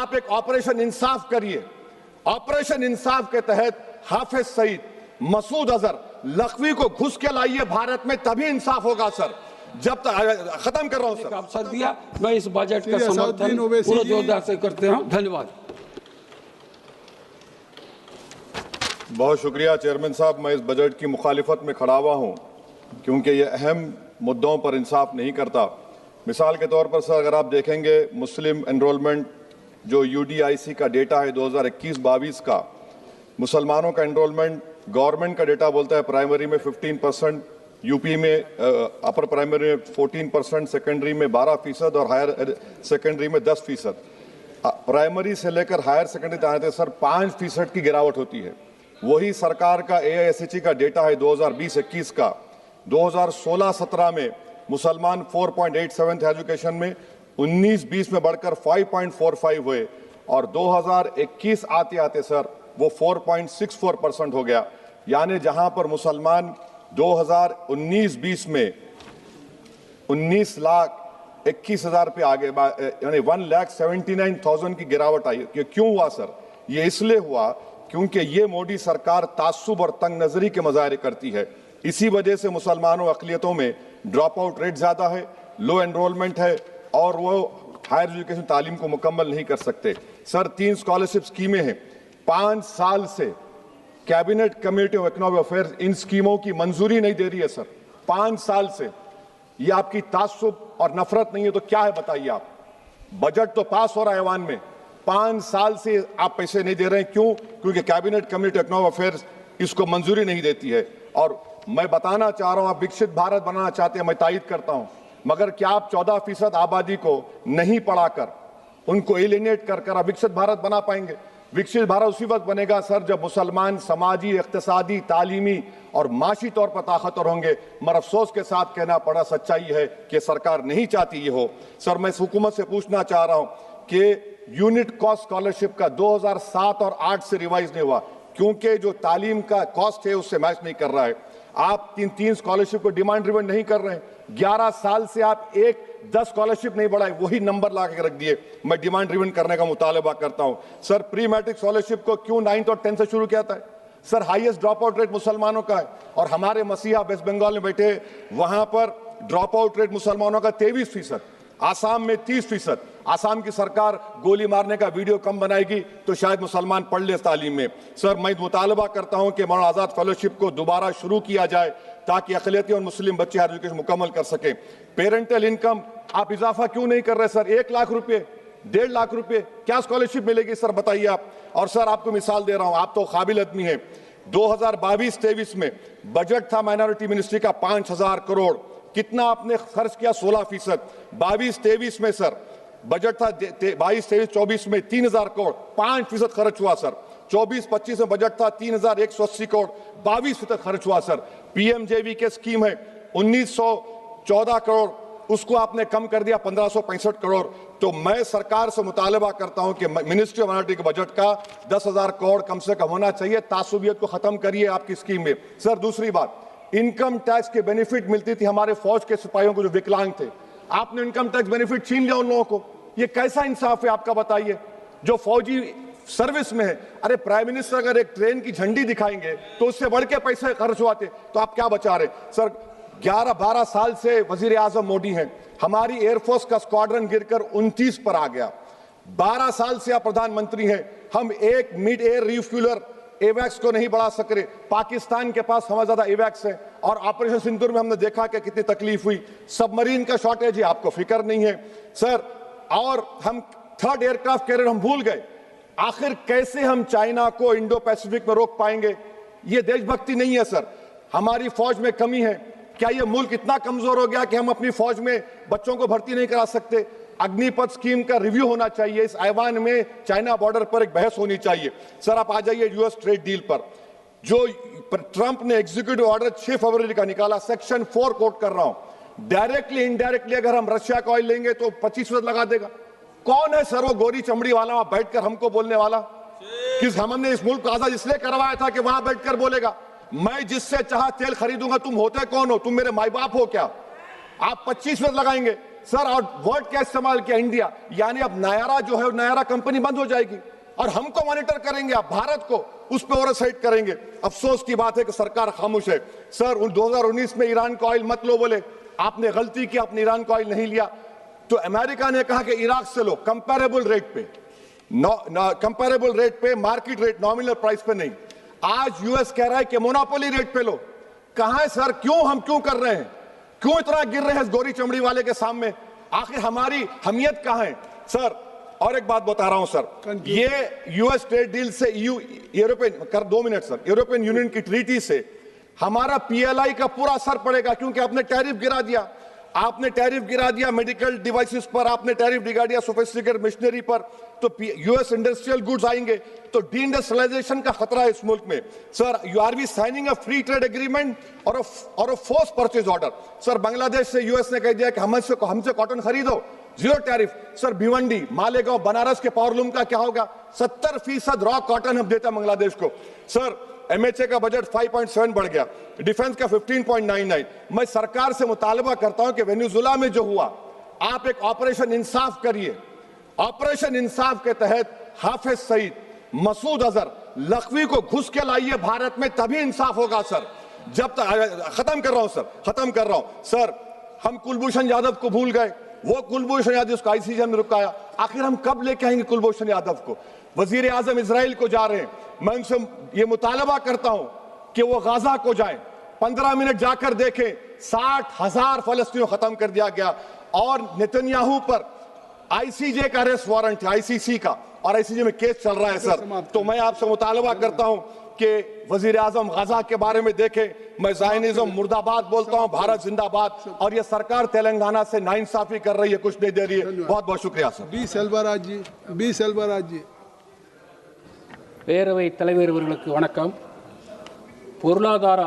आप एक ऑपरेशन इंसाफ करिए। ऑपरेशन इंसाफ के तहत हाफिज सईद, मसूद अजहर, लखवी को घुस के लाइए भारत में, तभी इंसाफ होगा सर। जब तक खत्म कर रहा हूं सर। अवसर दिया, मैं इस बजट का समर्थन पूरा जोरदार से करते हैं। धन्यवाद। बहुत शुक्रिया चेयरमैन साहब। मैं इस बजट की मुखालिफत में खड़ा हुआ हूं क्योंकि ये अहम मुद्दों पर इंसाफ नहीं करता। मिसाल के तौर पर सर, अगर आप देखेंगे मुस्लिम एनरोलमेंट जो UDIC का डेटा है 2021-22 का, मुसलमानों का एनरोलमेंट गवर्नमेंट का डेटा बोलता है प्राइमरी में 15%, यूपी में अपर प्राइमरी में 14%, सेकेंडरी में 12% और हायर सेकेंडरी में 10%। प्राइमरी से लेकर हायर सेकेंडरी तक आते सर 5% की गिरावट होती है। वही सरकार का AISHE का डेटा है 2020-21 का। 2016-17 में मुसलमान 4.87 थे एजुकेशन में, 19-20 में बढ़कर 5.45 हुए और 2021 आते आते सर वो 4.64% हो गया। यानी जहां पर मुसलमान 2019-20 में 19,21,000 पे आगे, यानी 1,79,000 की गिरावट आई। ये क्यों हुआ सर? ये इसलिए हुआ क्योंकि ये मोदी सरकार तासुब और तंग नजरी के मुजाहरे करती है। इसी वजह से मुसलमानों अक़लियतों में ड्रॉप आउट रेट ज्यादा है, लो एनरोलमेंट है और वो हायर एजुकेशन तालीम को मुकम्मल नहीं कर सकते। सर 3 स्कॉलरशिप स्कीमें हैं, 5 साल से cabinet committee of economic affairs in स्कीमों की मंजूरी नहीं दे रही है सर। 5 साल से ये आपकी तासुब और नफरत नहीं है तो क्या है बताइए आप? बजट तो पास हो रहा है ऐवान में, 5 साल से आप पैसे नहीं दे रहे हैं। क्यों? क्योंकि cabinet committee of economic affairs इसको मंजूरी नहीं देती है। और मैं बताना चाह रहा हूं, आप विकसित भारत बनाना चाहते हैं, मैं तायद करता हूं, मगर क्या आप 14% आबादी को नहीं पढ़ाकर, उनको एलिनेट कर आप विकसित भारत बना पाएंगे? विकसित भारत उसी वक्त बनेगा सर जब मुसलमान समाजी, इक्तिसादी, तालीमी और माशी तौर पर ताकतवर होंगे। मगर अफसोस के साथ कहना पड़ा, सच्चाई है कि सरकार नहीं चाहती ये हो। सर मैं इस हुकूमत से पूछना चाह रहा हूं कि यूनिट कॉस्ट स्कॉलरशिप का 2007 और 8 से रिवाइज नहीं हुआ क्योंकि जो तालीम का कॉस्ट है उससे मैच नहीं कर रहा है। आप 3 स्कॉलरशिप को डिमांड ड्रिवन नहीं कर रहे हैं। 11 साल से आप 10 स्कॉलरशिप नहीं बढ़ाए, वही नंबर ला के रख दिए। मैं डिमांड ड्रिवन करने का मुतालबा करता हूं। सर प्री मैट्रिक स्कॉलरशिप को क्यों 9th और 10th से शुरू किया था? Sir highest drop out rate मुसलमानों का है और हमारे मसीहा वेस्ट बंगाल में बैठे, वहां पर ड्रॉप आउट रेट मुसलमानों का 23%, आसाम में 30%। आसाम की सरकार गोली मारने का वीडियो कम बनाएगी तो शायद मुसलमान पढ़ ले तालीम में। सर मैं मुतालबा करता हूं कि मौलाना आजाद फेलोशिप को दोबारा शुरू किया जाए ताकि अक़लियती और मुस्लिम बच्चे हायर एजुकेशन मुकम्मल कर सकें। पेरेंटल इनकम आप इजाफा क्यों नहीं कर रहे सर? 1 लाख रुपए, 1.5 लाख रुपए क्या स्कॉलरशिप मिलेगी सर बताइए आप? और सर आपको मिसाल दे रहा हूं, आप तो काबिल आदमी हैं। 2022-23 में बजट था माइनॉरिटी मिनिस्ट्री का 5,000 करोड़, कितना आपने खर्च किया? 16%। 22-23 में सर बजट था 22-23-24 में 3,000 करोड़, 5% खर्च हुआ सर। 24-25 में बजट था 3,180 करोड़, 22% खर्च हुआ सर। PMJV के स्कीम है 1,914 करोड़, उसको आपने कम कर दिया 1,565 करोड़। तो मैं सरकार से मुतालबा करता हूं कि मिनिस्ट्री ऑफ माइनॉरिटी के बजट का 10,000 करोड़ कम से कम होना चाहिए। तासुबियत को खत्म करिए आपकी स्कीम में। सर दूसरी बात, इनकम टैक्स के बेनिफिट मिलती थी हमारे फौज के सिपाहियों को जो विकलांग थे, आपने इनकम टैक्स बेनिफिट छीन लिया उन लोगों को। ये कैसा इंसाफ है आपका बताइए? जो फौजी सर्विस में है, अरे प्राइम मिनिस्टर अगर एक ट्रेन की झंडी दिखाएंगे तो उससे बढ़ के पैसे खर्च हुआते, तो आप क्या बचा रहे? सर 11-12 साल से वजीर आजम मोदी हैं, हमारी एयरफोर्स का स्क्वाड्रन गिरकर 29 पर आ गया। 12 साल से आप प्रधानमंत्री हैं, हम एक मिड एयर रिफ्यूलर एवैक्स को नहीं बढ़ा सक रहे। पाकिस्तान के पास हमारे ज्यादा एवैक्स है और ऑपरेशन सिंदूर में हमने देखा कि कितनी तकलीफ हुई। सबमरीन का शॉर्टेज है, आपको फिक्र नहीं है सर। और हम 3rd एयरक्राफ्ट कैरियर हम भूल गए। आखिर कैसे हम चाइना को इंडो पैसिफिक में रोक पाएंगे? ये देशभक्ति नहीं है सर। हमारी फौज में कमी है। क्या ये मुल्क इतना कमजोर हो गया कि हम अपनी फौज में बच्चों को भर्ती नहीं करा सकते? अग्निपथ स्कीम का रिव्यू होना चाहिए। इस ऐवान में चाइना बॉर्डर पर एक बहस होनी चाहिए। सर आप आ जाइए US ट्रेड डील पर, जो ट्रंप ने एग्जीक्यूटिव ऑर्डर 6 फरवरी का निकाला, सेक्शन 4 कोट कर रहा हूं। डायरेक्टली इनडायरेक्टली अगर हम रशिया का ऑयल लेंगे तो 25% लगा देगा। कौन है सर वो गोरी चमड़ी वाला वहां बैठकर हमको बोलने वाला? किस हमने इस मुल्क को आजाद इसलिए करवाया था कि वहां बैठकर बोलेगा मैं जिससे चाह तेल खरीदूंगा। तुम होते कौन हो? तुम मेरे माई बाप हो क्या? आप 25% लगाएंगे? सर और वर्ड क्या इस्तेमाल किया, इंडिया, यानी अब नयारा जो है नयारा कंपनी बंद हो जाएगी और हमको मॉनिटर करेंगे, आप भारत को उस पर ओवरसाइट करेंगे। अफसोस की बात है कि सरकार खामोश है। सर 2019 में ईरान का ऑयल मत लो बोले, आपने गलती की, आपने ईरान का ऑयल नहीं लिया। तो अमेरिका ने कहा कि इराक से लो, कंपेरेबल रेट पे, कंपेरेबल रेट पे, मार्केट रेट, नॉमिनल प्राइस पे नहीं। आज यूएस कह रहा है कि मोनोपोली रेट पे लो। कहां है सर, हम क्यों कर रहे हैं, क्यों इतना गिर रहे हैं इस गोरी चमड़ी वाले के सामने, आखिर हमारी हमियत कहां है सर। और एक बात बता रहा हूं सर, ये यूएस ट्रेड डील से यूरोपियन कर 2 मिनट सर, यूरोपियन यूनियन की ट्रीटी से हमारा पीएलआई का पूरा असर पड़ेगा, क्योंकि आपने टैरिफ गिरा दिया, आपने टैरिफ गिरा दिया मेडिकल डिवाइसेस पर, आपने टैरिफ गिरा दिया सोफिस्टिकेटेड मशीनरी पर, तो यूएस इंडस्ट्रियल गुड्स आएंगे, तो डी-इंडस्ट्रियलाइजेशन का खतरा है इस मुल्क में। Sir you are we signing a free trade agreement और a force purchase order. Sir Bangladesh से यूएस ने कह दिया कि हमसे कॉटन खरीदो, 0 टैरिफ। सर भिवंडी, मालेगांव, बनारस के पावरलूम का क्या होगा, 70% रॉ कॉटन हम देते हैं बांग्लादेश को। सर एमएचए का बजट 5.7 बढ़ गया, डिफेंस का 15.99। मैं सरकार से मुतालबा करता हूं कि वेनेजुएला में जो हुआ, आप एक ऑपरेशन इंसाफ करिए। ऑपरेशन इंसाफ के तहत हाफिज सईद, मसूद अजहर, लखवी को घुस के लाइए भारत में, तभी इंसाफ होगा सर। जब तक, खत्म कर रहा हूं सर, हम कुलभूषण यादव को भूल गए, वो कुलभूषण यादव उसको आईसीजे में रुकाया, आखिर हम कब लेके आएंगे कुलभूषण यादव को। वजीर आजम इजराइल को जा रहे हैं, मैं उनसे ये मुतालबा करता हूं कि वो गाजा को जाएं, 15 मिनट जाकर देखें, 60,000 फलस्तीनियों खत्म कर दिया गया। और नेतन्याहू पर आईसीजे का अरेस्ट वारंट है, आईसीसी का, और आईसीजे में केस चल रहा है सर। तो मैं आपसे मुतालबा करता हूं कि वजीर आजम गाजा के बारे में देखें। मैं ज़ायनिज़्म मुर्दाबाद बोलता हूं, भारत जिंदाबाद। और ये सरकार तेलंगाना से नाइंसाफी कर रही है, कुछ नहीं दे रही है। बहुत बहुत शुक्रिया सर। बी सेल्वराज जी। பேரவை தலைவர் அவர்களுக்கு வணக்கம். பொருளாதார